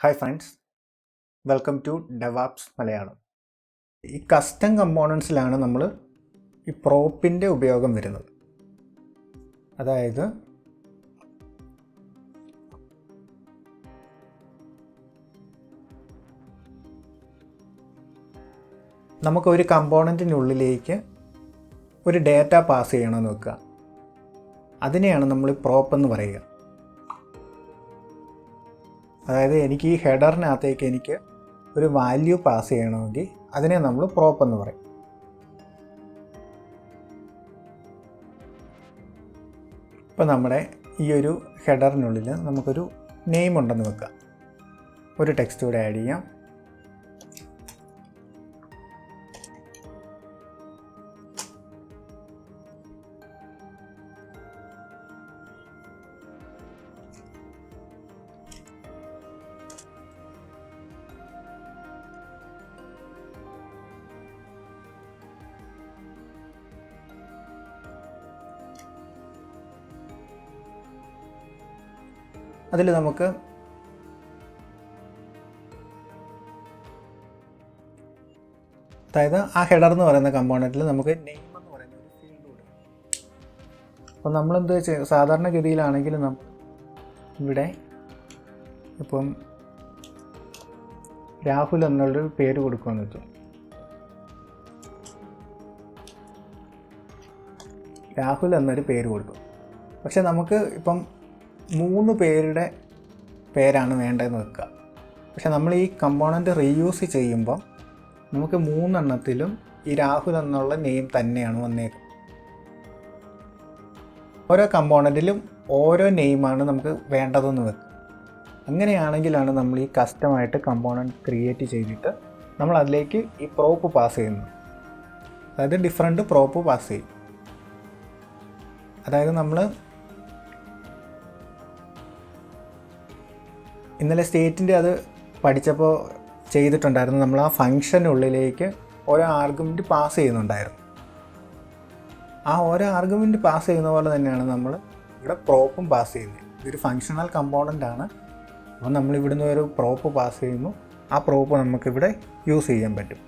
Hi friends, welcome to ഡെവാപ്സ് മലയാളം. ഈ custom കമ്പോണൻസിലാണ് നമ്മൾ ഈ പ്രോപ്പിൻ്റെ ഉപയോഗം വരുന്നത്. അതായത് നമുക്കൊരു കമ്പോണൻറ്റിനുള്ളിലേക്ക് ഒരു ഡേറ്റ പാസ് ചെയ്യണമെന്ന് വെക്കുക. അതിനെയാണ് നമ്മൾ പ്രോപ്പ് എന്ന് പറയുക. അതായത് എനിക്ക് ഈ ഹെഡറിനകത്തേക്ക് എനിക്ക് ഒരു വാല്യൂ പാസ് ചെയ്യണമെങ്കിൽ അതിനെ നമ്മൾ പ്രോപ്പ് എന്ന് പറയും. ഇപ്പോൾ നമ്മുടെ ഈ ഒരു ഹെഡറിനുള്ളിൽ നമുക്കൊരു നെയിം ഉണ്ടെന്ന് വെക്കാം. ഒരു ടെക്സ്റ്റ് കൂടെ ആഡ് ചെയ്യാം. അതിൽ നമുക്ക് അതായത് ആ ഹെഡർ എന്ന് പറയുന്ന കമ്പോണൻറ്റിൽ നമുക്ക് നെയിം എന്ന് പറയുന്ന ഒരു ഫീൽഡ് കൊടുക്കും. അപ്പോൾ നമ്മളെന്ത് സാധാരണഗതിയിലാണെങ്കിൽ നമ്മൾ ഇവിടെ ഇപ്പം രാഹുൽ എന്നുള്ളൊരു പേര് കൊടുക്കുമെന്ന് വെച്ചു. രാഹുൽ എന്നൊരു പേര് കൊടുക്കും. പക്ഷെ നമുക്ക് ഇപ്പം 3 പേരുടെ പേരാണ് വേണ്ടതെന്ന് വെക്കുക. പക്ഷെ നമ്മൾ ഈ കമ്പോണൻറ്റ് റീയൂസ് ചെയ്യുമ്പം നമുക്ക് 3 എണ്ണത്തിലും ഈ രാഹുൽ എന്നുള്ള നെയിം തന്നെയാണ് വന്നേക്കുന്നത്. ഓരോ കമ്പോണൻറ്റിലും ഓരോ നെയിമാണ് നമുക്ക് വേണ്ടതെന്ന് വെക്കുക. അങ്ങനെയാണെങ്കിലാണ് നമ്മൾ ഈ കസ്റ്റമായിട്ട് കമ്പോണൻറ്റ് ക്രിയേറ്റ് ചെയ്തിട്ട് നമ്മൾ അതിലേക്ക് ഈ പ്രോപ്പ് പാസ് ചെയ്യുന്നത്. അതായത് ഡിഫറെൻറ്റ് പ്രോപ്പ് പാസ് ചെയ്യും. അതായത് നമ്മൾ ഇന്നലെ സ്റ്റേറ്റിൻ്റെ അത് പഠിച്ചപ്പോൾ ചെയ്തിട്ടുണ്ടായിരുന്നു. നമ്മൾ ആ ഫംഗ്ഷനുള്ളിലേക്ക് ഓരോ ആർഗ്യുമെൻറ്റ് പാസ് ചെയ്യുന്നുണ്ടായിരുന്നു. ആ ഓരോ ആർഗ്യുമെൻറ്റ് പാസ് ചെയ്യുന്ന പോലെ തന്നെയാണ് നമ്മൾ ഇവിടെ പ്രോപ്പും പാസ് ചെയ്യുന്നത്. ഇതൊരു ഫങ്ഷണൽ കമ്പോണൻ്റ് ആണ്. അപ്പോൾ നമ്മൾ ഇവിടുന്ന് ഒരു പ്രോപ്പ് പാസ് ചെയ്യുന്നു. ആ പ്രോപ്പ് നമുക്കിവിടെ യൂസ് ചെയ്യാൻ പറ്റും.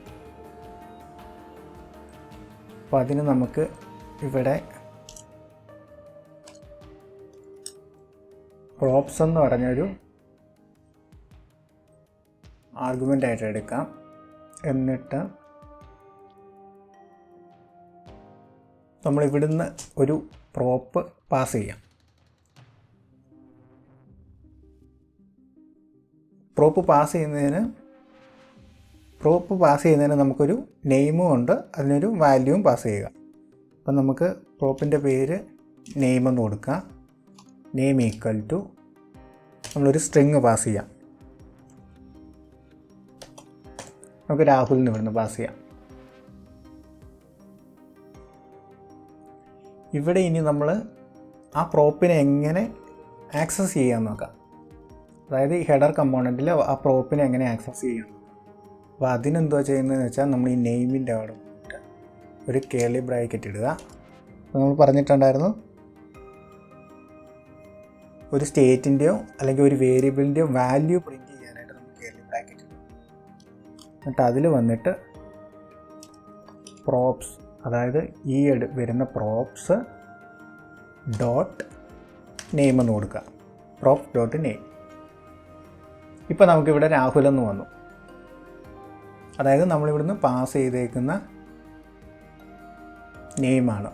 അപ്പോൾ അതിന് നമുക്ക് ഇവിടെ പ്രോപ്സ് എന്ന് പറഞ്ഞൊരു ആർഗ്യുമെൻ്റ് ആയിട്ട് എടുക്കാം. എന്നിട്ട് നമ്മൾ ഇവിടുന്ന് ഒരു പ്രോപ്പ് പാസ് ചെയ്യാം. പ്രോപ്പ് പാസ് ചെയ്യുന്നതിന് നമുക്കൊരു നെയിമും ഉണ്ട്, അതിനൊരു വാല്യൂവും പാസ് ചെയ്യുക. അപ്പം നമുക്ക് പ്രോപ്പിൻ്റെ പേര് നെയിം എന്ന് കൊടുക്കാം. നെയിം ഈക്വൽ ടു നമ്മളൊരു സ്ട്രിങ് പാസ് ചെയ്യാം. നമുക്ക് രാഹുലിന് ഇവിടുന്ന് പാസ് ചെയ്യാം. ഇവിടെ ഇനി നമ്മൾ ആ പ്രോപ്പിനെ എങ്ങനെ ആക്സസ് ചെയ്യാൻ നോക്കാം. അതായത് ഈ ഹെഡർ കമ്പോണൻറ്റിൽ ആ പ്രോപ്പിനെ എങ്ങനെ ആക്സസ് ചെയ്യാൻ നോക്കാം. അപ്പോൾ അതിനെന്തുവാ ചെയ്യുന്നതെന്ന് വെച്ചാൽ നമ്മൾ ഈ നെയിമിൻ്റെ അവിടെ പോയിട്ട് ഒരു കേർലി ബ്രാക്കറ്റ് ഇടുക. അപ്പോൾ നമ്മൾ പറഞ്ഞിട്ടുണ്ടായിരുന്നു ഒരു സ്റ്റേറ്റിൻ്റെയോ അല്ലെങ്കിൽ ഒരു വേരിയബിളിൻ്റെയോ വാല്യൂ പ്രിൻറ്റ് ചെയ്യാനായിട്ട് നമുക്ക് കേർലി ബ്രാക്കറ്റ് ഇടും. എന്നിട്ട് അതിൽ വന്നിട്ട് പ്രോപ്സ്, അതായത് ഈ വരുന്ന പ്രോപ്സ് ഡോട്ട് നെയിം എന്ന് കൊടുക്കുക. Props dot name. ഇപ്പോൾ നമുക്കിവിടെ രാഹുൽ എന്ന് വന്നു. അതായത് നമ്മളിവിടുന്ന് പാസ് ചെയ്തേക്കുന്ന നെയിമാണ്.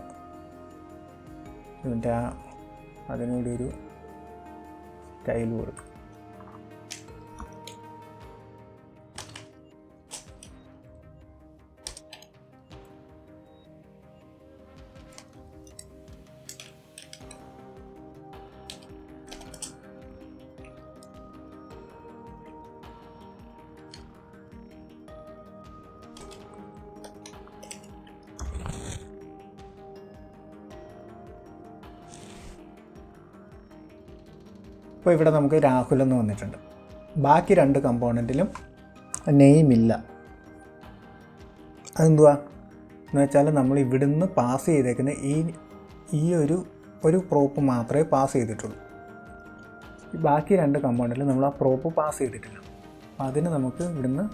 എന്നിട്ട് അതിനൂടെ ഒരു സ്റ്റൈൽ കൊടുക്കും. ഇപ്പോൾ ഇവിടെ നമുക്ക് രാഹുൽ എന്ന് വന്നിട്ടുണ്ട്. ബാക്കി 2 കമ്പോണൻറ്റിലും നെയിം ഇല്ല. അതെന്തുവാ എന്ന് വെച്ചാൽ നമ്മൾ ഇവിടുന്ന് പാസ് ചെയ്തേക്കുന്ന ഈ ഒരു പ്രോപ്പ് മാത്രമേ പാസ് ചെയ്തിട്ടുള്ളൂ. ഈ ബാക്കി 2 കമ്പോണൻറ്റിൽ നമ്മൾ ആ പ്രോപ്പ് പാസ് ചെയ്തിട്ടില്ല. അപ്പോൾ അതിന് നമുക്ക് ഇവിടുന്ന്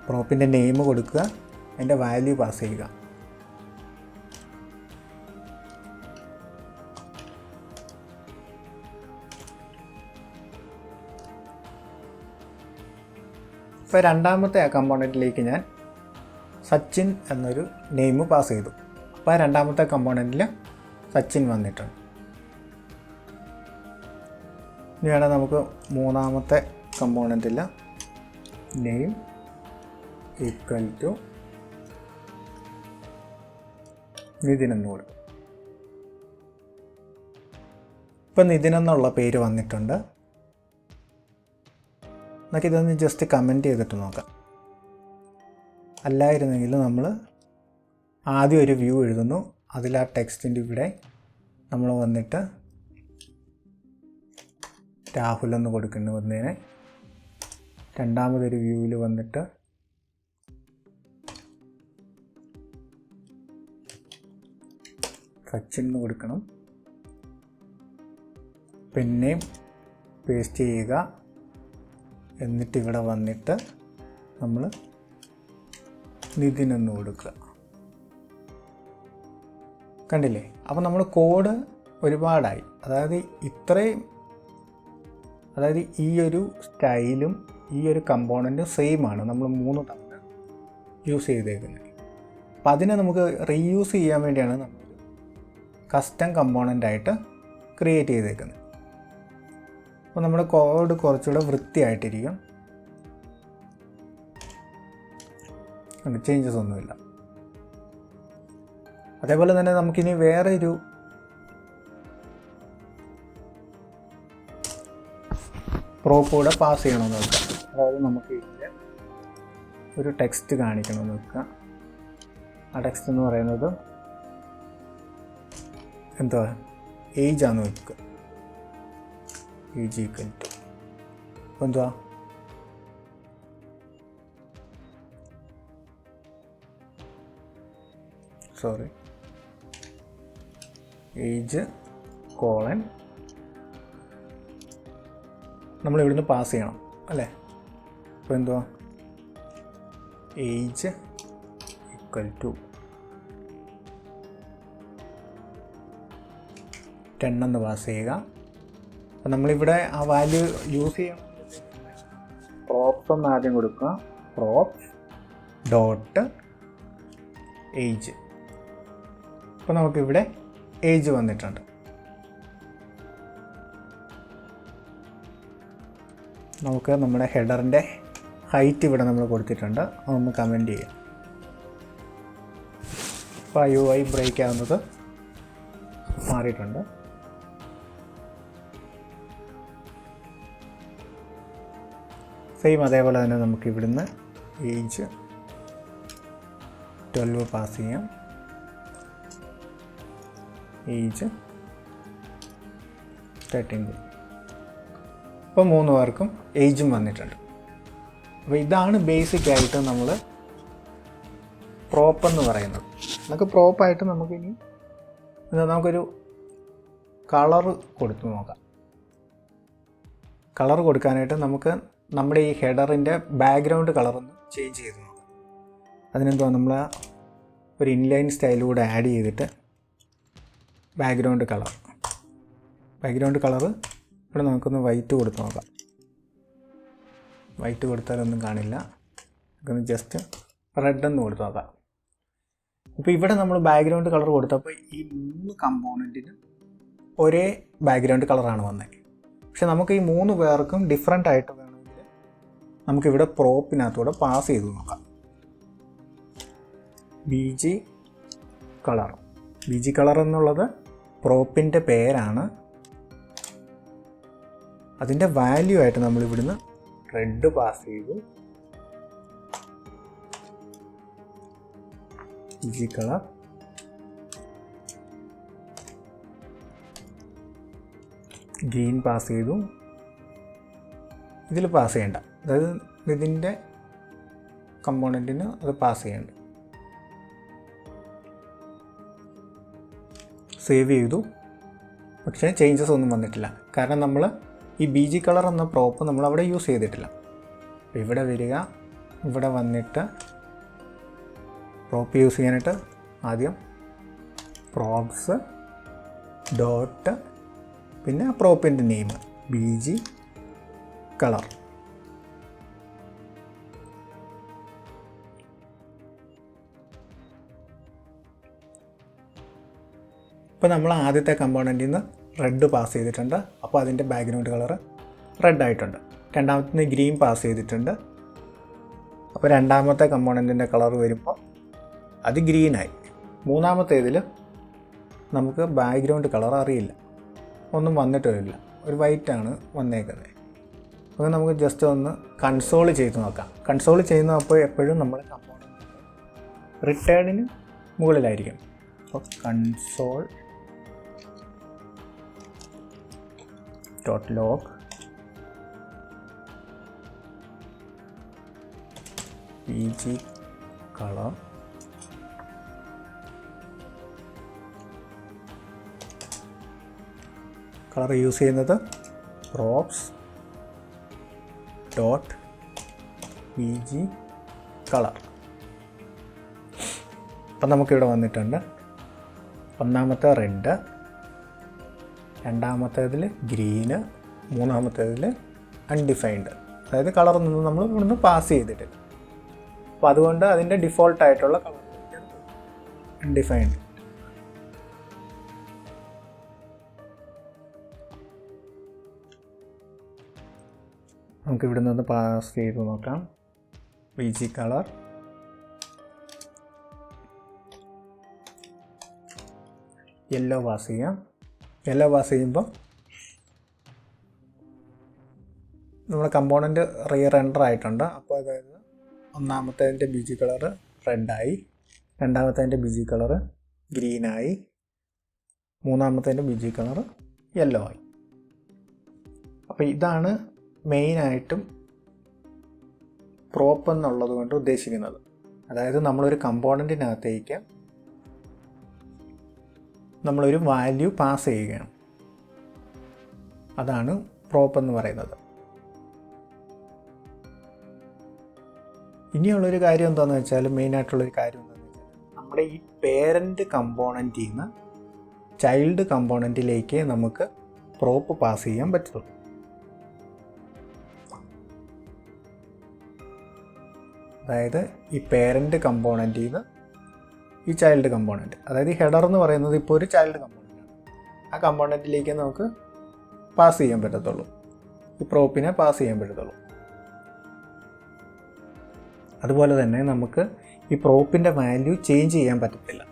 പ്രോപ്പിൻ്റെ നെയിം കൊടുക്കുക, അതിൻ്റെ വാല്യൂ പാസ് ചെയ്യുക. ഇപ്പോൾ രണ്ടാമത്തെ ആ കമ്പോണൻറ്റിലേക്ക് ഞാൻ സച്ചിൻ എന്നൊരു നെയിം പാസ് ചെയ്തു. അപ്പോൾ ആ രണ്ടാമത്തെ കമ്പോണൻറ്റിൽ സച്ചിൻ വന്നിട്ടുണ്ട്. ഇനി വേണം നമുക്ക് മൂന്നാമത്തെ കമ്പോണൻറ്റിൽ നെയിം ഈക്വൽ ടു നിതിൻ എന്ന് കൊടുക്കും. ഇപ്പം നിതിൻ എന്നുള്ള പേര് വന്നിട്ടുണ്ട്. നമുക്കിതൊന്ന് ജസ്റ്റ് കമൻറ്റ് ചെയ്തിട്ട് നോക്കാം. അല്ലായിരുന്നെങ്കിൽ നമ്മൾ ആദ്യം ഒരു വ്യൂ എഴുതുന്നു, അതിൽ ആ ടെക്സ്റ്റിൻ്റെ ഇവിടെ നമ്മൾ വന്നിട്ട് രാഹുൽ എന്ന് കൊടുക്കുന്നു വന്നതിനെ. രണ്ടാമതൊരു വ്യൂവിൽ വന്നിട്ട് സച്ചിൻ എന്ന് കൊടുക്കണം. പിന്നെയും പേസ്റ്റ് ചെയ്യുക. എന്നിട്ട് ഇവിടെ വന്നിട്ട് നമ്മൾ നിതിൻ എന്ന് കൊടുക്കുക. കണ്ടില്ലേ? അപ്പോൾ നമ്മൾ കോഡ് ഒരുപാടായി. അതായത് ഈ ഒരു സ്റ്റൈലും ഈ ഒരു കമ്പോണൻറ്റും സെയിം ആണ്. നമ്മൾ 3 തവണ യൂസ് ചെയ്തേക്കുന്നത്. അപ്പം അതിനെ നമുക്ക് റീയൂസ് ചെയ്യാൻ വേണ്ടിയാണ് നമ്മൾ കസ്റ്റം കമ്പോണൻ്റായിട്ട് ക്രിയേറ്റ് ചെയ്തേക്കുന്നത്. അപ്പോൾ നമ്മുടെ കോഡ് കുറച്ചുകൂടെ വൃത്തിയായിട്ടിരിക്കും. ചേഞ്ചസ് ഒന്നുമില്ല. അതേപോലെ തന്നെ നമുക്കിനി വേറെ ഒരു പ്രോപ്പ് കൂടെ പാസ് ചെയ്യണമെന്ന് നോക്കാം. അതായത് നമുക്ക് ഇതിൻ്റെ ഒരു ടെക്സ്റ്റ് കാണിക്കണമെന്ന് വെക്കുക. ആ ടെക്സ്റ്റ് എന്ന് പറയുന്നത് എന്താ, ഏജ് ആണെന്ന് വെക്കുക. ഏജ് ഈക്വൽ ടു എന്തുവാ, ഏജ് കോളൻ നമ്മൾ ഇവിടുന്ന് പാസ് ചെയ്യണം അല്ലേ. അപ്പോൾ എന്തുവാ, ഏജ് ഈക്വൽ ടു 10 എന്ന് പാസ് ചെയ്യുക. അപ്പോൾ നമ്മളിവിടെ ആ വാല്യൂ യൂസ് ചെയ്യണം. പ്രോപ്സ് ഒന്ന് ആദ്യം കൊടുക്കുക. Props dot age. അപ്പോൾ നമുക്കിവിടെ ഏജ് വന്നിട്ടുണ്ട്. നമുക്ക് നമ്മുടെ ഹെഡറിൻ്റെ ഹൈറ്റ് ഇവിടെ നമ്മൾ കൊടുത്തിട്ടുണ്ട്. അതൊന്ന് കമൻറ്റ് ചെയ്യാം. അപ്പോൾ UI ബ്രേക്ക് ആവുന്നത് മാറിയിട്ടുണ്ട്. സെയിം അതേപോലെ തന്നെ നമുക്ക് ഇവിടുന്ന് ഏജ് 12 പാസ് ചെയ്യാം. ഏജ് 13. ഇപ്പോൾ 3 പേർക്കും ഏജും വന്നിട്ടുണ്ട്. അപ്പോൾ ഇതാണ് ബേസിക്കായിട്ട് നമ്മൾ പ്രോപ്പ് എന്ന് പറയുന്നത്. നമുക്ക് പ്രോപ്പായിട്ട് നമുക്കിനി നമുക്കൊരു കളർ കൊടുത്തു നോക്കാം. കളർ കൊടുക്കാനായിട്ട് നമുക്ക് നമ്മുടെ ഈ ഹെഡറിൻ്റെ ബാക്ക്ഗ്രൗണ്ട് കളറൊന്ന് ചേഞ്ച് ചെയ്ത് നോക്കാം. അതിനെന്തുവാ, നമ്മൾ ഒരു ഇൻലൈൻ സ്റ്റൈലൂടെ ആഡ് ചെയ്തിട്ട് ബാക്ക്ഗ്രൗണ്ട് കളർ ഇവിടെ നമുക്കൊന്ന് വൈറ്റ് കൊടുത്ത് നോക്കാം. വൈറ്റ് കൊടുത്താലൊന്നും കാണില്ല. നമുക്കൊന്ന് ജസ്റ്റ് റെഡ് എന്ന് കൊടുത്ത് നോക്കാം. അപ്പോൾ ഇവിടെ നമ്മൾ ബാക്ക്ഗ്രൗണ്ട് കളർ കൊടുത്തപ്പോൾ ഈ 3 കമ്പോണൻറ്റിന് ഒരേ ബാക്ക്ഗ്രൗണ്ട് കളറാണ് വന്നത്. പക്ഷെ നമുക്ക് ഈ 3 പേർക്കും ഡിഫറെൻ്റ് ആയിട്ട് വേണമെങ്കിൽ നമുക്കിവിടെ പ്രോപ്പിനകത്തൂടെ പാസ് ചെയ്ത് നോക്കാം. BG കളർ എന്നുള്ളത് പ്രോപ്പിൻ്റെ പേരാണ്. അതിൻ്റെ വാല്യൂ ആയിട്ട് നമ്മൾ ഇവിടുന്ന് റെഡ് പാസ് ചെയ്തു. BG കളർ ഗ്രീൻ പാസ് ചെയ്തു. ഇതിൽ പാസ് ചെയ്യണ്ട, അതായത് ഇതിൻ്റെ കമ്പോണൻറ്റിന് അത് പാസ് ചെയ്യണ്ട. സേവ് ചെയ്തു. പക്ഷേ ചേഞ്ചസ് ഒന്നും വന്നിട്ടില്ല. കാരണം നമ്മൾ ഈ ബി ജി കളർ എന്ന പ്രോപ്പ് നമ്മൾ അവിടെ യൂസ് ചെയ്തിട്ടില്ല. ഇവിടെ വരിക, ഇവിടെ വന്നിട്ട് പ്രോപ്പ് യൂസ് ചെയ്യാനായിട്ട് ആദ്യം പ്രോപ്സ് ഡോട്ട് പിന്നെ പ്രോപ്പിൻ്റെ നെയിം ബി ജി കളർ. ഇപ്പോൾ നമ്മൾ ആദ്യത്തെ കമ്പോണൻറ്റിൽ നിന്ന് റെഡ് പാസ് ചെയ്തിട്ടുണ്ട്. അപ്പോൾ അതിൻ്റെ ബാക്ക്ഗ്രൗണ്ട് കളർ റെഡ് ആയിട്ടുണ്ട്. രണ്ടാമത്തെ ഗ്രീൻ പാസ് ചെയ്തിട്ടുണ്ട്. അപ്പോൾ രണ്ടാമത്തെ കമ്പോണൻറ്റിൻ്റെ കളർ വരുമ്പോൾ അത് ഗ്രീനായി. മൂന്നാമത്തേതിൽ നമുക്ക് ബാക്ക്ഗ്രൗണ്ട് കളർ അറിയില്ല, ഒന്നും വന്നിട്ടില്ല, ഒരു വൈറ്റാണ് വന്നേക്കുന്നത്. അപ്പോൾ നമുക്ക് ജസ്റ്റ് ഒന്ന് കൺസോൾ ചെയ്ത് നോക്കാം. കൺസോൾ ചെയ്യുന്നപ്പോൾ എപ്പോഴും നമ്മൾ കമ്പോണൻറ്റ് റിട്ടേണിന് മുകളിലായിരിക്കും. അപ്പോൾ console .log bg color colour use ചെയ്യുന്നത് props dot bg color. അപ്പം നമുക്കിവിടെ വന്നിട്ടുണ്ട് ഒന്നാമത്തെ റെഡ്, രണ്ടാമത്തേതിൽ ഗ്രീന്, മൂന്നാമത്തേതിൽ അൺഡിഫൈൻഡ്. അതായത് കളറൊന്നും നമ്മൾ ഇവിടുന്ന് പാസ് ചെയ്തിട്ടില്ല. അപ്പോൾ അതുകൊണ്ട് അതിൻ്റെ ഡിഫോൾട്ടായിട്ടുള്ള കളർ അൺഡിഫൈൻഡ്. നമുക്കിവിടെ നിന്ന് പാസ് ചെയ്ത് നോക്കാം. B G colour yellow pass ചെയ്യാം. യെല്ലോ പാസ് ചെയ്യുമ്പോൾ നമ്മുടെ കമ്പോണൻറ്റ് റീറെൻഡർ ആയിട്ടുണ്ട്. അപ്പോൾ അതായത് ഒന്നാമത്തേതിൻ്റെ ബി ജി കളറ് റെഡായി, രണ്ടാമത്തേതിൻ്റെ ബി ജി കളറ് ഗ്രീനായി, മൂന്നാമത്തേതിൻ്റെ ബി ജി കളറ് യെല്ലോ ആയി. അപ്പോൾ ഇതാണ് മെയിനായിട്ടും പ്രോപ്പ് എന്നുള്ളത് കൊണ്ട് ഉദ്ദേശിക്കുന്നത്. അതായത് നമ്മളൊരു കമ്പോണൻറ്റിനകത്തേക്ക് നമ്മളൊരു വാല്യൂ പാസ് ചെയ്യുകയാണ്. അതാണ് പ്രോപ്പ് എന്ന് പറയുന്നത്. ഇനിയുള്ളൊരു കാര്യം എന്താണെന്ന് വെച്ചാൽ, മെയിനായിട്ടുള്ളൊരു കാര്യം എന്താണെന്ന് വെച്ചാൽ, നമ്മുടെ ഈ പേരൻറ്റ് കമ്പോണൻറ്റിൽ നിന്ന് ചൈൽഡ് കമ്പോണൻറ്റിലേക്ക് നമുക്ക് പ്രോപ്പ് പാസ് ചെയ്യാൻ പറ്റുള്ളൂ. അതായത് ഈ പേരൻറ്റ് കമ്പോണൻറ്റിൽ നിന്ന് ഈ ചൈൽഡ് കമ്പോണൻറ്റ്, അതായത് ഈ ഹെഡർ എന്ന് പറയുന്നത് ഇപ്പോൾ ഒരു ചൈൽഡ് കമ്പോണൻറ്റാണ്. ആ കമ്പോണൻറ്റിലേക്ക് നമുക്ക് പാസ് ചെയ്യാൻ പറ്റത്തുള്ളൂ, ഈ പ്രോപ്പിനെ പാസ് ചെയ്യാൻ പറ്റത്തുള്ളൂ. അതുപോലെ തന്നെ നമുക്ക് ഈ പ്രോപ്പിൻ്റെ വാല്യൂ ചേഞ്ച് ചെയ്യാൻ പറ്റത്തില്ല.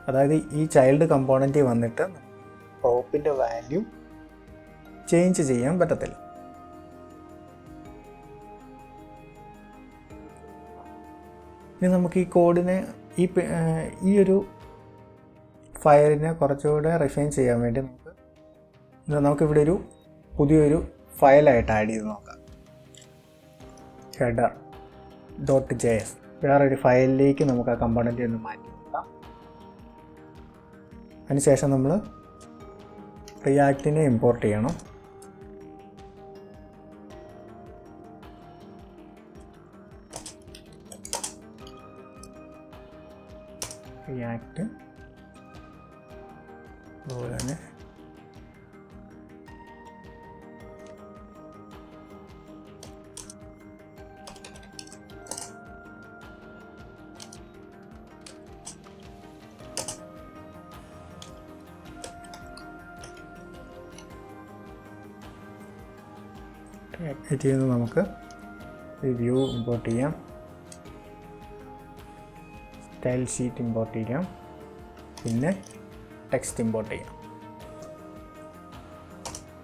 അതായത് ഈ ചൈൽഡ് കമ്പോണൻറ്റിൽ വന്നിട്ട് പ്രോപ്പിൻ്റെ വാല്യൂ ചേഞ്ച് ചെയ്യാൻ പറ്റത്തില്ല. ഇനി നമുക്ക് ഈ കോഡിനെ ഈ ഒരു ഫയലിനെ കുറച്ചുകൂടെ റിഫൈൻ ചെയ്യാൻ വേണ്ടി നമുക്കിവിടെ ഒരു പുതിയൊരു ഫയലായിട്ട് ആഡ് ചെയ്ത് നോക്കാം. header.js വേറൊരു ഫയലിലേക്ക് നമുക്ക് ആ കമ്പോണൻറ്റ് ഒന്ന് മാറ്റി നോക്കാം. അതിനുശേഷം നമ്മൾ റിയാക്റ്റിനെ ഇമ്പോർട്ട് ചെയ്യണം. റിയാക്റ്റ് അതുപോലെ തന്നെ റിയാക്റ്റ് ചെയ്യുന്നത് നമുക്ക് വ്യൂ ഇമ്പോർട്ട് ചെയ്യാം, സ്റ്റൈൽ ഷീറ്റ് ഇമ്പോർട്ട് ചെയ്യാം, പിന്നെ ടെക്സ്റ്റ് ഇമ്പോർട്ട് ചെയ്യാം.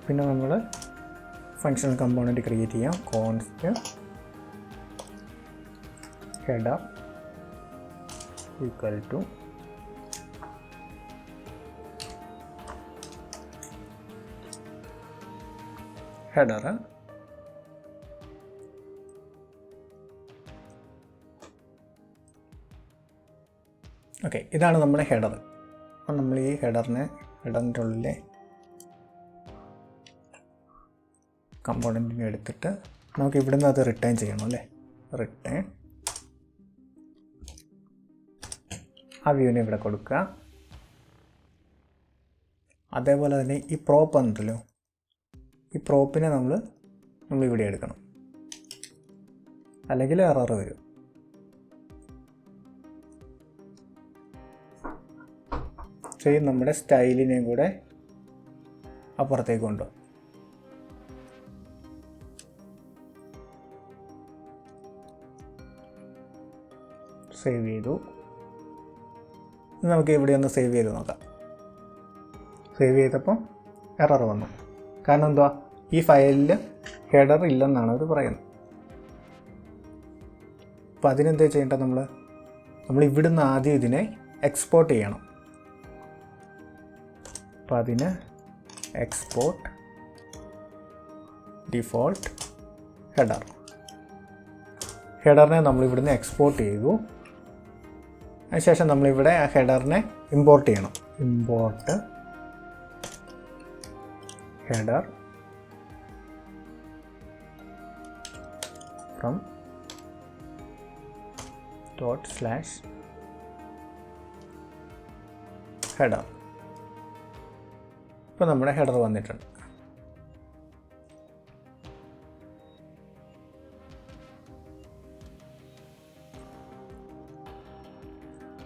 പിന്നെ നമ്മൾ ഫങ്ഷണൽ കമ്പോണൻറ്റ് ക്രിയേറ്റ് ചെയ്യാം. Const header equal to header. Okay, ഇതാണ് നമ്മുടെ ഹെഡർ. അപ്പം നമ്മൾ ഈ ഹെഡറിനെ ഹെഡറിൻ്റെ ഉള്ളിലെ കമ്പോണൻറ്റിനെ എടുത്തിട്ട് നമുക്ക് ഇവിടുന്ന് അത് റിട്ടേൺ ചെയ്യണം അല്ലേ. റിട്ടേൺ ആ വ്യൂവിനെ ഇവിടെ കൊടുക്കുക. അതേപോലെ തന്നെ ഈ പ്രോപ്പ് ഉണ്ടല്ലോ, ഈ പ്രോപ്പിനെ നമ്മൾ ഇവിടെ എടുക്കണം, അല്ലെങ്കിൽ എറർ വരും. സെയിം നമ്മുടെ സ്റ്റൈലിനെയും കൂടെ അപ്പുറത്തേക്ക് കൊണ്ടുപോകും. സേവ് ചെയ്തു. നമുക്ക് ഇവിടെ ഒന്ന് സേവ് ചെയ്ത് നോക്കാം. സേവ് ചെയ്തപ്പോൾ എറർ വന്നു. കാരണം എന്തുവാ, ഈ ഫയലിൽ ഹെഡർ ഇല്ലെന്നാണ് അവർ പറയുന്നത്. അപ്പോൾ അതിനെന്താ ചെയ്യേണ്ടത്, നമ്മൾ ഇവിടുന്ന് ആദ്യം ഇതിനെ എക്സ്പോർട്ട് ചെയ്യണം. അപ്പോൾ അതിന് എക്സ്പോർട്ട് ഡിഫോൾട്ട് ഹെഡറിനെ നമ്മളിവിടുന്ന് എക്സ്പോർട്ട് ചെയ്തു. അതിനുശേഷം നമ്മളിവിടെ ആ ഹെഡറിനെ ഇമ്പോർട്ട് ചെയ്യണം. Import header from ./header. ഇപ്പോൾ നമ്മുടെ ഹെഡർ വന്നിട്ടുണ്ട്.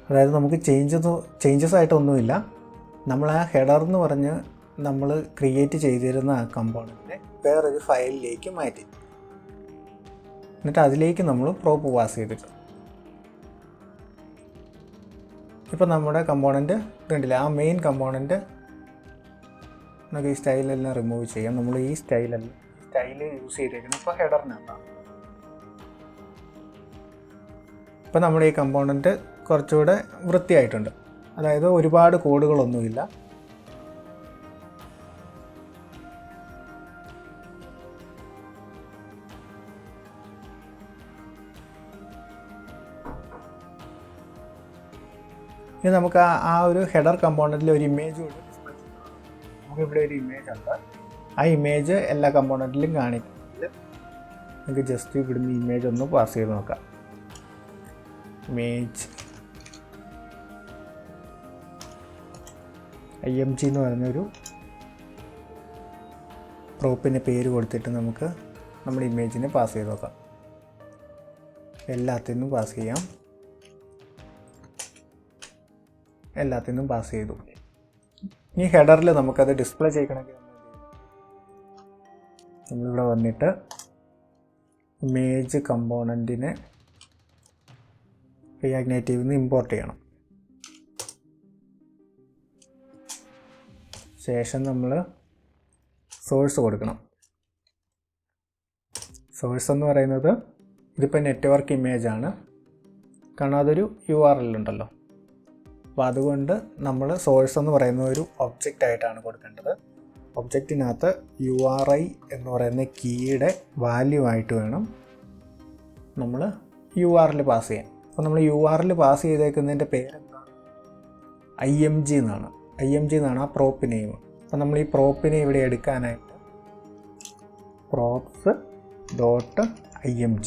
അതായത് നമുക്ക് ചേഞ്ചസ് ആയിട്ടൊന്നുമില്ല. നമ്മൾ ആ ഹെഡർ എന്ന് പറഞ്ഞ് നമ്മൾ ക്രിയേറ്റ് ചെയ്തിരുന്ന ആ കമ്പോണൻറ്റിനെ വേറൊരു ഫയലിലേക്ക് മാറ്റി, എന്നിട്ട് അതിലേക്ക് നമ്മൾ പ്രോപ്പ് പാസ് ചെയ്തിട്ടുണ്ട്. ഇപ്പം നമ്മുടെ കമ്പോണൻറ്റ് കണ്ടില്ല, ആ മെയിൻ കമ്പോണൻറ്റ് നമുക്ക് ഈ സ്റ്റൈലെല്ലാം റിമൂവ് ചെയ്യാം. നമ്മൾ ഈ സ്റ്റൈല് യൂസ് ചെയ്തേക്കുന്നത് ഇപ്പോൾ ഹെഡറിനകത്താണ്. ഇപ്പം നമ്മുടെ ഈ കമ്പോണൻറ്റ് കുറച്ചുകൂടെ വൃത്തിയായിട്ടുണ്ട്. അതായത് ഒരുപാട് കോഡുകളൊന്നുമില്ല. ഇനി നമുക്ക് ആ ഒരു ഹെഡർ കമ്പോണൻറ്റിൽ ഒരു ഇമേജ് കൂടി ഡിസ്പ്ലേ ചെയ്യാം. നമുക്കിവിടെ ഒരു ഇമേജ് ഉണ്ട്. ആ ഇമേജ് എല്ലാ കമ്പോണൻറ്റിലും കാണിക്കുന്നുണ്ട്. നമുക്ക് ജസ്റ്റ് ഇവിടുന്ന് ഇമേജ് ഒന്ന് പാസ് ചെയ്ത് നോക്കാം. ഇമേജ് IMG എന്ന് പറഞ്ഞൊരു പ്രോപ്പിൻ്റെ പേര് കൊടുത്തിട്ട് നമുക്ക് നമ്മുടെ ഇമേജിനെ പാസ് ചെയ്ത് നോക്കാം. എല്ലാത്തിനും പാസ് ചെയ്യാം. എല്ലാത്തിനും പാസ് ചെയ്തു. ഈ ഹെഡറിൽ നമുക്കത് ഡിസ്പ്ലേ ചെയ്യണമെങ്കിൽ നമ്മളിവിടെ വന്നിട്ട് ഇമേജ് കമ്പോണൻറ്റിനെ റിയാക്ട് നേറ്റീവിൽ നിന്ന് ഇമ്പോർട്ട് ചെയ്യണം. ശേഷം നമ്മൾ സോഴ്സ് കൊടുക്കണം. സോഴ്സ് എന്ന് പറയുന്നത് ഇതിപ്പോൾ നെറ്റ്വർക്ക് ഇമേജാണ്, കാരണം അതൊരു URL ഉണ്ടല്ലോ. അപ്പോൾ അതുകൊണ്ട് നമ്മൾ സോഴ്സ് എന്ന് പറയുന്ന ഒരു ഒബ്ജക്റ്റ് ആയിട്ടാണ് കൊടുക്കേണ്ടത്. ഒബ്ജക്റ്റിനകത്ത് URI എന്ന് പറയുന്ന കീയുടെ വാല്യൂ ആയിട്ട് വേണം നമ്മൾ URL പാസ് ചെയ്യാൻ. അപ്പോൾ നമ്മൾ URL പാസ് ചെയ്തേക്കുന്നതിൻ്റെ പേരെന്താണ്, IMG എന്നാണ്. IMG എന്നാണ് ആ പ്രോപ്പ് നെയിം. അപ്പോൾ നമ്മൾ ഈ പ്രോപ്പിനെ ഇവിടെ എടുക്കാനായിട്ട് props.img,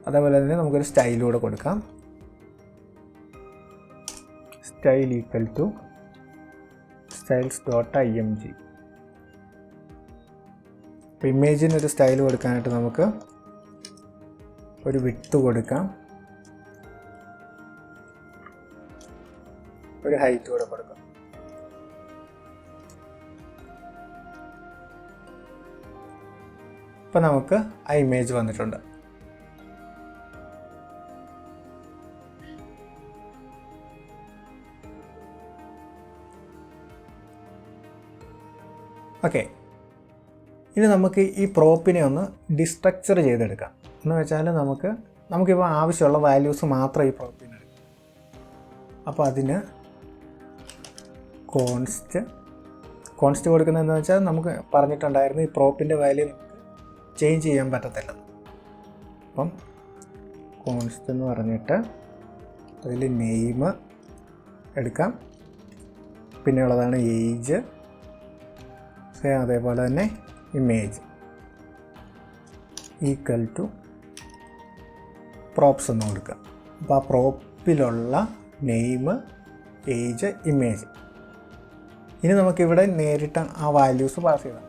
അതേപോലെ തന്നെ നമുക്കൊരു സ്റ്റൈലൂടെ കൊടുക്കാം. Style equal to styles.img. അപ്പോൾ ഇമേജിനൊരു സ്റ്റൈൽ കൊടുക്കാനായിട്ട് നമുക്ക് ഒരു വിഡ്ത്ത് കൊടുക്കാം, ഒരു ഹൈറ്റ് കൂടെ കൊടുക്കാം. ഇപ്പോൾ നമുക്ക് ആ ഇമേജ് വന്നിട്ടുണ്ട്. ഓക്കെ, ഇനി നമുക്ക് ഈ പ്രോപ്പിനെ ഒന്ന് ഡിസ്ട്രക്ചർ ചെയ്തെടുക്കാം. എന്ന് വെച്ചാൽ നമുക്കിപ്പോൾ ആവശ്യമുള്ള വാല്യൂസ് മാത്രം ഈ പ്രോപ്പിന് എടുക്കാം. അപ്പോൾ അതിന് കോൺസ്റ്റ് കൊടുക്കുന്നതെന്ന് വെച്ചാൽ നമുക്ക് പറഞ്ഞിട്ടുണ്ടായിരുന്നു ഈ പ്രോപ്പിൻ്റെ വാല്യൂ നമുക്ക് ചേഞ്ച് ചെയ്യാൻ പറ്റത്തില്ല. അപ്പം കോൺസ്റ്റ് എന്ന് പറഞ്ഞിട്ട് അതിൽ നെയിം എടുക്കാം, പിന്നെയുള്ളതാണ് ഏജ്, അതേപോലെ തന്നെ ഇമേജ് ഈക്വൽ ടു പ്രോപ്സ് എന്ന് കൊടുക്കുക. അപ്പോൾ ആ പ്രോപ്പിലുള്ള നെയിം, ഏജ്, ഇമേജ്. ഇനി നമുക്കിവിടെ നേരിട്ട് ആ വാല്യൂസ് പാസ് ചെയ്യണം.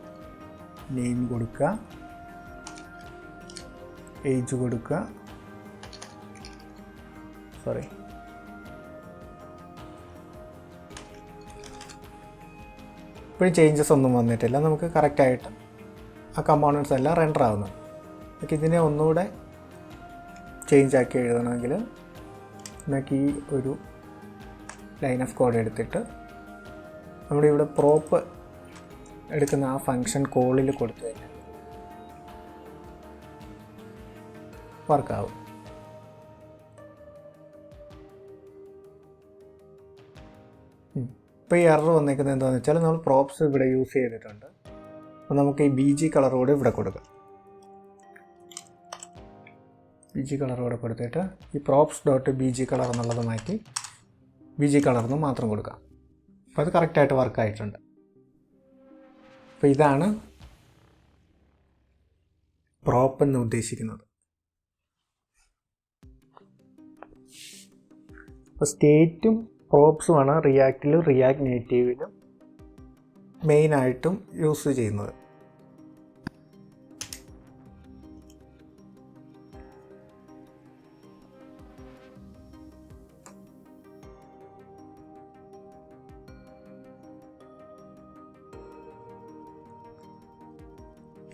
നെയിം കൊടുക്കുക, ഏജ് കൊടുക്കുക, ഇപ്പോഴും ചേഞ്ചസ് ഒന്നും വന്നിട്ടില്ല. നമുക്ക് കറക്റ്റായിട്ട് ആ കമ്പോണൻസ് എല്ലാം റെൻഡർ ആവുന്നു. നമുക്ക് ഇതിനെ ഒന്നുകൂടെ ചേഞ്ച് ആക്കി എഴുതണമെങ്കിൽ നമുക്ക് ഈ ഒരു ലൈൻ ഓഫ് കോഡ് എടുത്തിട്ട് നമ്മുടെ ഇവിടെ പ്രോപ്പ് എടുക്കുന്ന ആ ഫങ്ഷൻ കോളിൽ കൊടുത്തു കഴിഞ്ഞാൽ വർക്കാവും. ഇപ്പോൾ ഈ എറർ വന്നിരിക്കുന്നത് എന്താണെന്ന് വെച്ചാൽ നമ്മൾ പ്രോപ്സ് ഇവിടെ യൂസ് ചെയ്തിട്ടുണ്ട്. അപ്പോൾ നമുക്ക് ഈ BG കളറോട് ഇവിടെ കൊടുക്കാം. BG കളറോടെ കൊടുത്തിട്ട് ഈ പ്രോപ്സ് ഡോട്ട് BG കളർ എന്നുള്ളത് മാറ്റി BG കളർന്ന് മാത്രം കൊടുക്കാം. അപ്പോൾ അത് കറക്റ്റായിട്ട് വർക്കായിട്ടുണ്ട്. അപ്പോൾ ഇതാണ് പ്രോപ്പ് എന്ന് ഉദ്ദേശിക്കുന്നത്. അപ്പോൾ സ്റ്റേറ്റും പ്രോപ്സുമാണ് റിയാക്റ്റിലും റിയാക്ട് നേറ്റീവിലും മെയിനായിട്ടും യൂസ് ചെയ്യുന്നത്.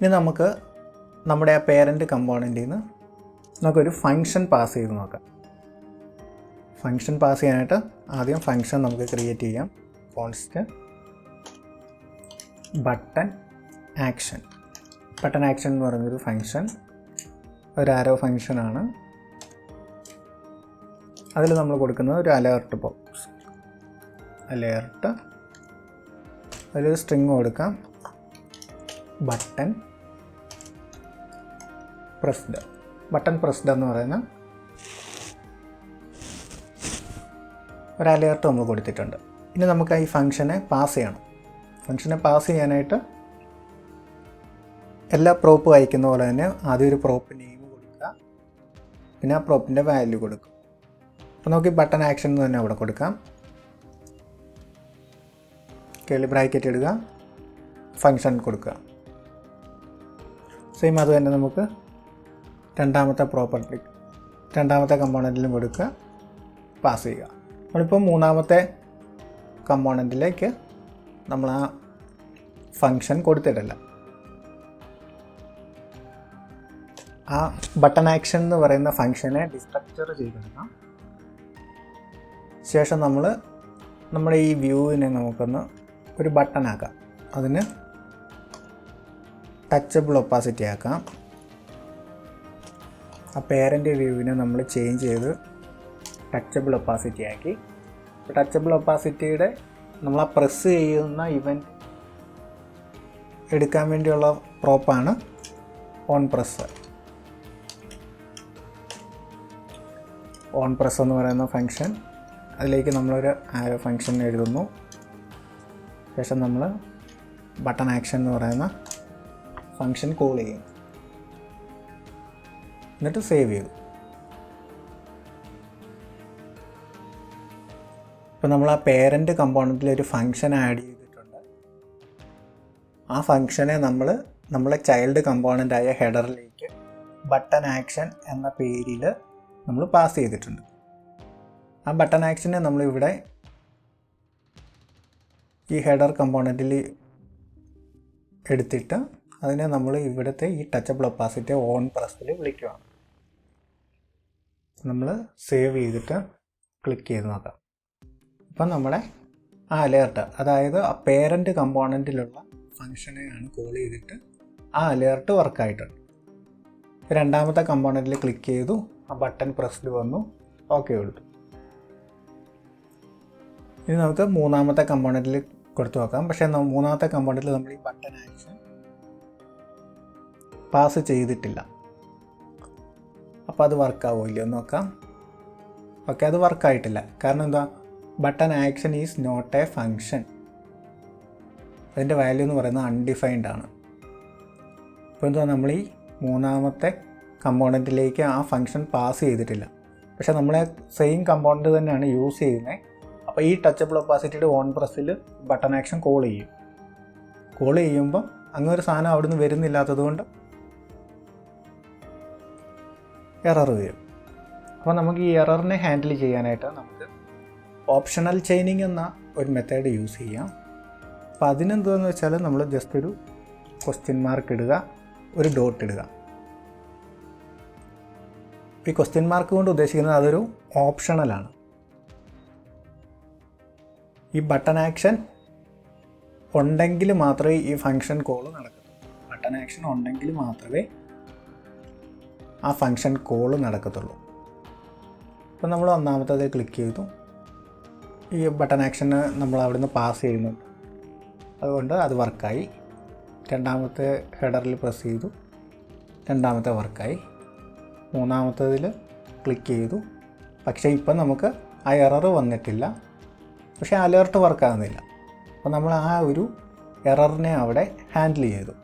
ഇനി നമുക്ക് നമ്മുടെ ആ പേരൻ്റ് കമ്പോണൻറ്റിൽ നിന്ന് നമുക്കൊരു ഫങ്ഷൻ പാസ് ചെയ്ത് നോക്കാം. ഫങ്ഷൻ പാസ് ചെയ്യാനായിട്ട് ആദ്യം ഫങ്ഷൻ നമുക്ക് ക്രിയേറ്റ് ചെയ്യാം. Const button action. Button action എന്ന് പറയുന്നൊരു ഫങ്ഷൻ, ഒരു ആരോ ഫങ്ഷനാണ്. അതിൽ നമ്മൾ കൊടുക്കുന്നത് ഒരു അലേർട്ട് ബോക്സ്, അലേർട്ട്. അതിലൊരു സ്ട്രിങ് കൊടുക്കാം, ബട്ടൺ പ്രസ്ഡ്. ബട്ടൺ പ്രസ്ഡ് എന്ന് പറയുന്ന ഒരു അലേർട്ട് നമ്മൾ കൊടുത്തിട്ടുണ്ട്. ഇനി നമുക്ക് ഈ ഫംഗ്ഷനെ പാസ് ചെയ്യണം. ഫംഗ്ഷനെ പാസ് ചെയ്യാനായിട്ട് എല്ലാ പ്രോപ്പ് വായിക്കുന്ന പോലെ തന്നെ ആദ്യം ഒരു പ്രോപ്പ് നെയിം കൊടുക്കുക, പിന്നെ ആ പ്രോപ്പിൻ്റെ വാല്യൂ കൊടുക്കും. അപ്പോൾ നമുക്ക് ഈ ബട്ടൺ ആക്ഷൻ എന്ന് തന്നെ അവിടെ കൊടുക്കാം. കേളി ബ്രാക്കറ്റ് ഇടുക, ഫംഗ്ഷൻ കൊടുക്കുക. സെയിം അത് തന്നെ നമുക്ക് രണ്ടാമത്തെ പ്രോപ്പർട്ടി, രണ്ടാമത്തെ കമ്പോണൻറ്റിലും കൊടുക്കുക, പാസ് ചെയ്യുക. നമ്മളിപ്പോൾ മൂന്നാമത്തെ കമ്പോണൻറ്റിലേക്ക് നമ്മൾ ആ ഫങ്ഷൻ കൊടുത്തിട്ടില്ല. ആ ബട്ടൺ ആക്ഷൻ എന്ന് പറയുന്ന ഫങ്ഷനെ ഡിസ്ട്രക്ചർ ചെയ്തെടുക്കാം. ശേഷം നമ്മൾ നമ്മുടെ ഈ വ്യൂവിനെ നമുക്കൊന്ന് ഒരു ബട്ടൺ ആക്കാം. അതിന് ടച്ചബിൾ ഒപ്പാസിറ്റി ആക്കാം. ആ പേരൻ്റ് വ്യൂവിനെ നമ്മൾ ചേഞ്ച് ചെയ്ത് ടച്ചബിൾ ഒപ്പാസിറ്റി ആക്കി. ടച്ചബിൾ ഒപ്പാസിറ്റിയുടെ നമ്മൾ ആ പ്രസ് ചെയ്യുന്ന ഇവൻറ്റ് എടുക്കാൻ വേണ്ടിയുള്ള പ്രോപ്പാണ് ഓൺ പ്രസ്. ഓൺ പ്രസ് എന്ന് പറയുന്ന ഫങ്ഷൻ, അതിലേക്ക് നമ്മളൊരു ആരോ ഫങ്ഷൻ എഴുതുന്നു. ശേഷം നമ്മൾ ബട്ടൺ ആക്ഷൻ എന്ന് പറയുന്ന ഫങ്ഷൻ കോൾ ചെയ്യും, എന്നിട്ട് സേവ് ചെയ്തു. ഇപ്പോൾ നമ്മൾ ആ പേരൻ്റ് കമ്പോണൻറ്റിൽ ഒരു ഫങ്ഷൻ ആഡ് ചെയ്തിട്ടുണ്ട്. ആ ഫങ്ഷനെ നമ്മളെ ചൈൽഡ് കമ്പോണൻ്റായ ഹെഡറിലേക്ക് ബട്ടൺ ആക്ഷൻ എന്ന പേരിൽ നമ്മൾ പാസ് ചെയ്തിട്ടുണ്ട്. ആ ബട്ടൺ ആക്ഷനെ നമ്മളിവിടെ ഈ ഹെഡർ കമ്പോണൻറ്റിൽ എടുത്തിട്ട് അതിനെ നമ്മൾ ഇവിടുത്തെ ഈ ടച്ചബിൾ ഒപ്പാസിറ്റി ഓൺ പ്രസ്സിൽ വിളിക്കുകയാണ്. നമ്മൾ സേവ് ചെയ്തിട്ട് ക്ലിക്ക് ചെയ്ത് നോക്കാം. അപ്പം നമ്മുടെ ആ അലേർട്ട്, അതായത് ആ പേരൻ്റ് കമ്പോണൻറ്റിലുള്ള ഫങ്ഷനെയാണ് കോൾ ചെയ്തിട്ട് ആ അലേർട്ട് വർക്കായിട്ടുണ്ട്. രണ്ടാമത്തെ കമ്പോണൻറ്റിൽ ക്ലിക്ക് ചെയ്തു, ആ ബട്ടൺ പ്രസ്ഡ് വന്നു, ഓക്കെ കൊടുത്തു. ഇനി നമുക്ക് മൂന്നാമത്തെ കമ്പോണൻറ്റിൽ കൊടുത്തു നോക്കാം. പക്ഷേ മൂന്നാമത്തെ കമ്പോണൻറ്റിൽ നമ്മൾ ഈ ബട്ടൺ ആക്ഷൻ പാസ് ചെയ്തിട്ടില്ല. അപ്പോൾ അത് വർക്കാവില്ല എന്ന് നോക്കാം. ഓക്കെ, അത് വർക്കായിട്ടില്ല. കാരണം എന്താ, button action is not a function. അതിൻ്റെ വാല്യൂ എന്ന് പറയുന്നത് അൺഡിഫൈൻഡ് ആണ്. ഇപ്പോൾ എന്താ, നമ്മൾ ഈ മൂന്നാമത്തെ കമ്പോണൻറ്റിലേക്ക് ആ ഫങ്ഷൻ പാസ് ചെയ്തിട്ടില്ല. പക്ഷേ നമ്മളെ സെയിം കമ്പോണൻറ്റ് തന്നെയാണ് യൂസ് ചെയ്യുന്നത്. അപ്പോൾ ഈ ടച്ചബിൾ ഒപ്പാസിറ്റിയുടെ ഓൺ പ്രസ്സിൽ ബട്ടൺ ആക്ഷൻ കോൾ ചെയ്യും. കോൾ ചെയ്യുമ്പോൾ അങ്ങനെ ഒരു സാധനം അവിടുന്ന് വരുന്നില്ലാത്തത് കൊണ്ട് എറർ വരും. അപ്പോൾ നമുക്ക് ഈ എററിനെ ഹാൻഡിൽ ചെയ്യാനായിട്ട് നമുക്ക് ഓപ്ഷണൽ ചെയിനിങ് എന്ന ഒരു മെത്തേഡ് യൂസ് ചെയ്യാം. അപ്പോൾ അതിനെന്താണെന്ന് വെച്ചാൽ നമ്മൾ ജസ്റ്റ് ഒരു ക്വസ്റ്റ്യൻ മാർക്ക് ഇടുക, ഒരു ഡോട്ട് ഇടുക. ഈ ക്വസ്റ്റ്യൻ മാർക്ക് കൊണ്ട് ഉദ്ദേശിക്കുന്നത് അതൊരു ഓപ്ഷണലാണ്. ഈ ബട്ടൺ ആക്ഷൻ ഉണ്ടെങ്കിൽ മാത്രമേ ഈ ഫങ്ഷൻ കോൾ നടക്കത്തുള്ളൂ. ബട്ടൺ ആക്ഷൻ ഉണ്ടെങ്കിൽ മാത്രമേ ആ ഫങ്ഷൻ കോൾ നടക്കത്തുള്ളൂ. അപ്പോൾ നമ്മൾ ഒന്നാമത്തത് ക്ലിക്ക് ചെയ്തു. ഈ ബട്ടൺ ആക്ഷന് നമ്മൾ അവിടുന്ന് പാസ് ചെയ്യുന്നുണ്ട്, അതുകൊണ്ട് അത് വർക്കായി. രണ്ടാമത്തെ ഹെഡറിൽ പ്രസ് ചെയ്തു, രണ്ടാമത്തെ വർക്കായി. മൂന്നാമത്തതിൽ ക്ലിക്ക് ചെയ്തു. പക്ഷേ ഇപ്പം നമുക്ക് ആ എറർ വന്നിട്ടില്ല, പക്ഷേ അലേർട്ട് വർക്കാകുന്നില്ല. അപ്പോൾ നമ്മൾ ആ ഒരു എററിനെ അവിടെ ഹാൻഡിൽ ചെയ്തു.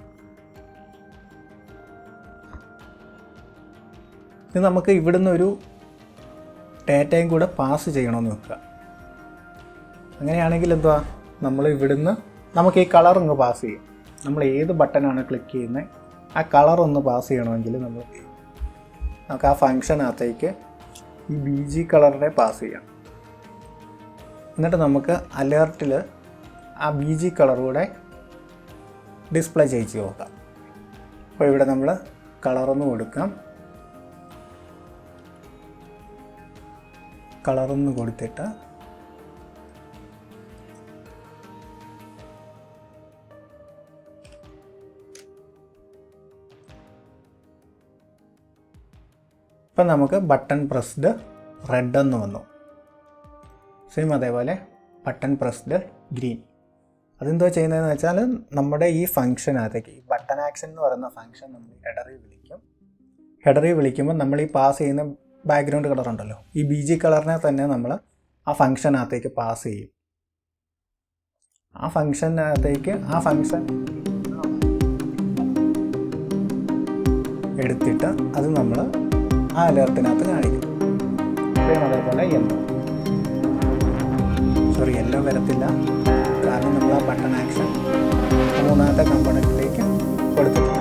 ഇത് നമുക്ക് ഇവിടുന്ന് ഒരു ഡേറ്റയും കൂടെ പാസ് ചെയ്യണമെന്ന് വെക്കുക. അങ്ങനെയാണെങ്കിൽ എന്തുവാ, നമ്മൾ ഇവിടുന്ന് നമുക്ക് ഈ കളർ ഒന്ന് പാസ് ചെയ്യും. നമ്മൾ ഏത് ബട്ടനാണ് ക്ലിക്ക് ചെയ്യുന്നത് ആ കളർ ഒന്ന് പാസ് ചെയ്യണമെങ്കിൽ നമുക്ക് ആ ഫങ്ഷനകത്തേക്ക് ഈ BG കളറിനെ പാസ് ചെയ്യാം. എന്നിട്ട് നമുക്ക് അലേർട്ടിൽ ആ BG കളർ കൂടെ ഡിസ്പ്ലേ ചെയ്യിച്ച് നോക്കാം. അപ്പോൾ ഇവിടെ നമ്മൾ കളറൊന്ന് കൊടുക്കാം. കളറൊന്ന് കൊടുത്തിട്ട് ഇപ്പം നമുക്ക് ബട്ടൺ പ്രസ്ഡ് റെഡ് എന്ന് വന്നു. സെയിം അതേപോലെ ബട്ടൺ പ്രസ്ഡ് ഗ്രീൻ. അതെന്തോ ചെയ്യുന്നതെന്ന് വെച്ചാൽ നമ്മുടെ ഈ ഫംഗ്ഷനകത്തേക്ക് ഈ ബട്ടൺ ആക്ഷൻ എന്ന് പറയുന്ന ഫംഗ്ഷൻ നമ്മൾ ഹെഡറിൽ വിളിക്കും. ഹെഡറിൽ വിളിക്കുമ്പോൾ നമ്മൾ ഈ പാസ് ചെയ്യുന്ന ബാക്ക്ഗ്രൗണ്ട് കളർ ഉണ്ടല്ലോ, ഈ BG കളറിനെ തന്നെ നമ്മൾ ആ ഫംഗ്ഷനകത്തേക്ക് പാസ് ചെയ്യും. ആ ഫംഗ്ഷനകത്തേക്ക് ആ ഫംഗ്ഷൻ എടുത്തിട്ട് അത് നമ്മൾ ആ അലേർട്ടിനകത്ത് കാണിക്കും. അതേപോലെ യെല്ലോ വരത്തില്ല, കാരണം നമ്മൾ ആ ബട്ടൺ ആക്ഷൻ മൂന്നാമത്തെ കമ്പോണൻറ്റിലേക്ക് കൊടുത്തിട്ടുണ്ട്.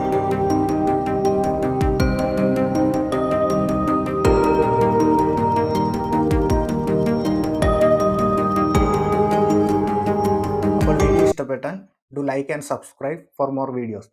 അപ്പോൾ വീഡിയോ ഇഷ്ടപ്പെട്ടാൽ do like and subscribe for more videos.